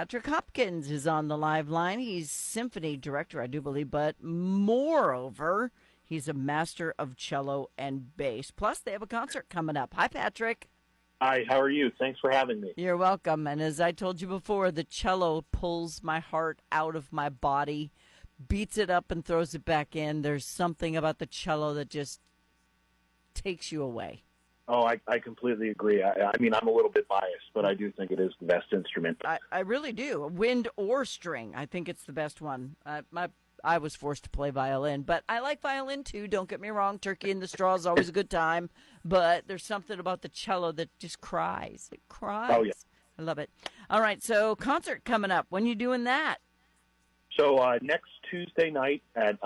Patrick Hopkins is on the live line. He's symphony director, I do believe, but moreover, he's a master of cello and bass. Plus, they have a concert coming up. Hi, Patrick. Hi, how are you? Thanks for having me. You're welcome. And as I told you before, the cello pulls my heart out of my body, beats it up and throws it back in. There's something about the cello that just takes you away. Oh, I completely agree. I mean, I'm a little bit biased, but I do think it is the best instrument. I really do. Wind or string. I think it's the best one. I was forced to play violin, but I like violin too. Don't get me wrong. Turkey in the Straw is always a good time, but there's something about the cello that just cries. It cries. Oh, yeah. I love it. All right, so concert coming up. When you doing that? So next Tuesday night at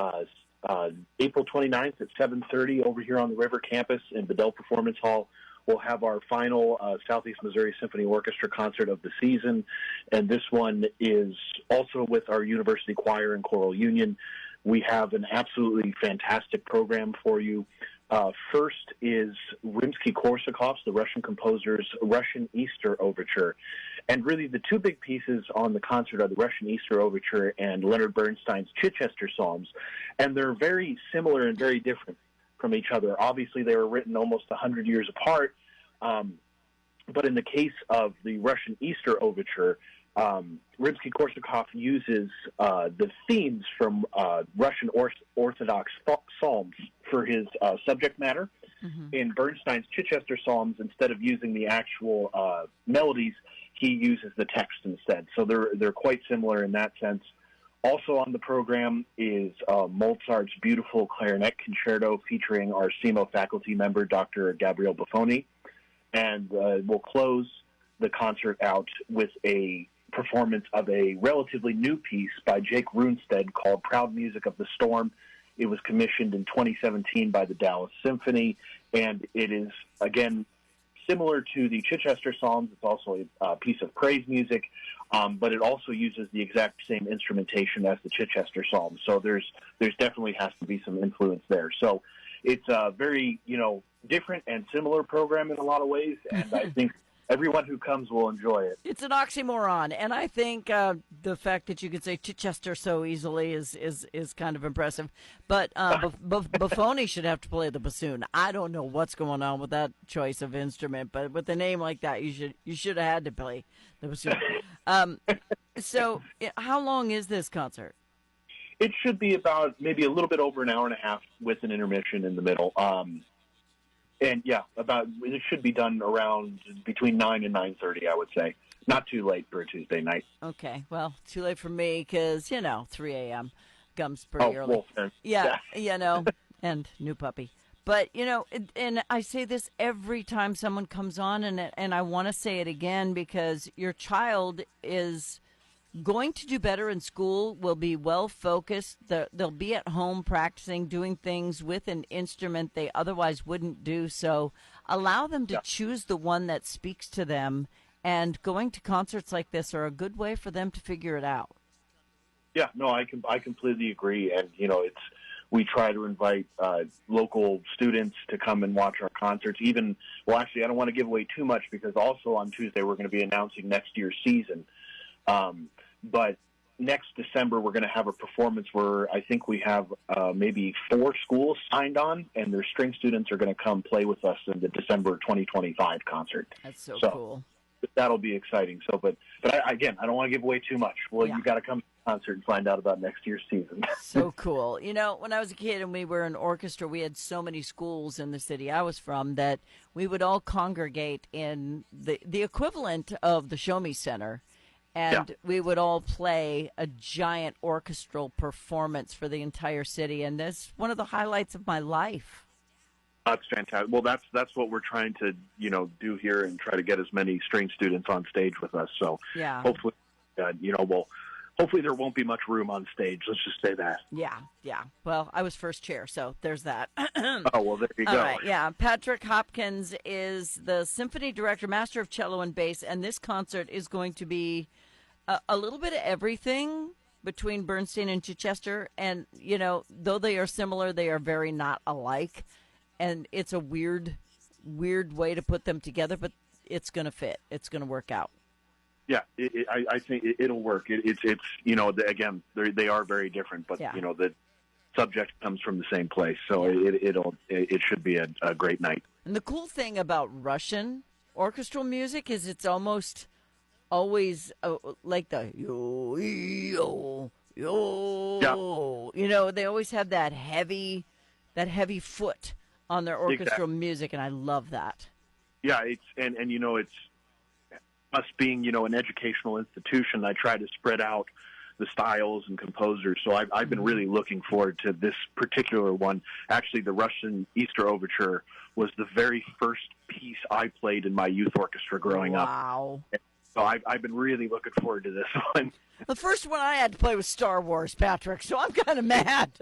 April 29th at 7:30 over here on the River Campus in Bedell Performance Hall, we'll have our final Southeast Missouri Symphony Orchestra concert of the season, and this one is also with our University Choir and Choral Union. We have an absolutely fantastic program for you. First is Rimsky-Korsakov's, the Russian composer's Russian Easter Overture. And really the two big pieces on the concert are the Russian Easter Overture and Leonard Bernstein's Chichester Psalms. And they're very similar and very different from each other. Obviously, they were written almost 100 years apart. But in the case of the Russian Easter Overture, Rimsky-Korsakov uses the themes from Russian Orthodox Psalms for his subject matter. Mm-hmm. In Bernstein's Chichester Psalms, instead of using the actual melodies, he uses the text instead. So they're quite similar in that sense. Also on the program is Mozart's beautiful clarinet concerto featuring our SEMO faculty member, Dr. Gabriele Buffoni. And we'll close the concert out with a performance of a relatively new piece by Jake Runestad called Proud Music of the Storm. It was commissioned in 2017 by the Dallas Symphony, and it is, again, similar to the Chichester Psalms. It's also a piece of praise music, but it also uses the exact same instrumentation as the Chichester Psalms. So there's definitely has to be some influence there. So it's a very, different and similar program in a lot of ways, and I think everyone who comes will enjoy it. It's an oxymoron, and I think the fact that you could say Chichester so easily is kind of impressive. But Buffoni should have to play the bassoon. I don't know what's going on with that choice of instrument, but with a name like that, you should have had to play the bassoon. So, how long is this concert? It should be about maybe a little bit over an hour and a half with an intermission in the middle. And yeah, it should be done around between 9 and 9:30, I would say. Not too late for a Tuesday night. Okay, well, too late for me because 3 a.m. comes pretty early. Well, yeah, and new puppy. But and I say this every time someone comes on, and I want to say it again because your child is going to do better in school, will be well focused. They'll be at home practicing, doing things with an instrument they otherwise wouldn't do. So allow them to choose the one that speaks to them. And going to concerts like this are a good way for them to figure it out. Yeah, no, I completely agree. And, we try to invite local students to come and watch our concerts. Actually, I don't want to give away too much because also on Tuesday we're going to be announcing next year's season. But next December, we're going to have a performance where I think we have maybe 4 schools signed on, and their string students are going to come play with us in the December 2025 concert. That's so cool. That'll be exciting. So, but I don't want to give away too much. Well, You got to come to the concert and find out about next year's season. So cool. When I was a kid and we were in orchestra, we had so many schools in the city I was from that we would all congregate in the equivalent of the Show Me Center. And we would all play a giant orchestral performance for the entire city, and that's one of the highlights of my life. That's fantastic. Well, that's what we're trying to do here, and try to get as many string students on stage with us. So hopefully, hopefully there won't be much room on stage. Let's just say that. Yeah. Well, I was first chair, so there's that. Oh, well, there you go. All right, yeah. Patrick Hopkins is the symphony director, master of cello and bass, and this concert is going to be a little bit of everything between Bernstein and Chichester. And, though they are similar, they are very not alike. And it's a weird way to put them together, but it's going to fit. It's going to work out. Yeah, I think it'll work. It's again, they are very different, but Yeah. the subject comes from the same place, so it should be a great night. And the cool thing about Russian orchestral music is it's almost always like the yo yo yo. They always have that heavy foot on their orchestral music, and I love that. Yeah, it's us being an educational institution. I try to spread out the styles and composers. So I've been really looking forward to this particular one. Actually, the Russian Easter Overture was the very first piece I played in my youth orchestra growing up. Wow. So I've been really looking forward to this one. The first one I had to play was Star Wars, Patrick, so I'm kind of mad.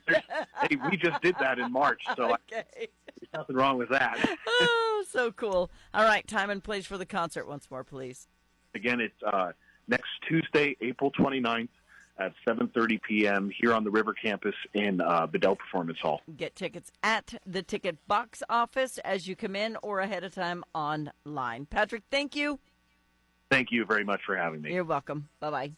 Hey, we just did that in March, so okay. there's nothing wrong with that. Oh, so cool. All right, time and place for the concert once more, please. Again, it's next Tuesday, April 29th at 7:30 p.m. here on the River Campus in Bedell Performance Hall. Get tickets at the ticket box office as you come in or ahead of time online. Patrick, thank you. Thank you very much for having me. You're welcome. Bye-bye.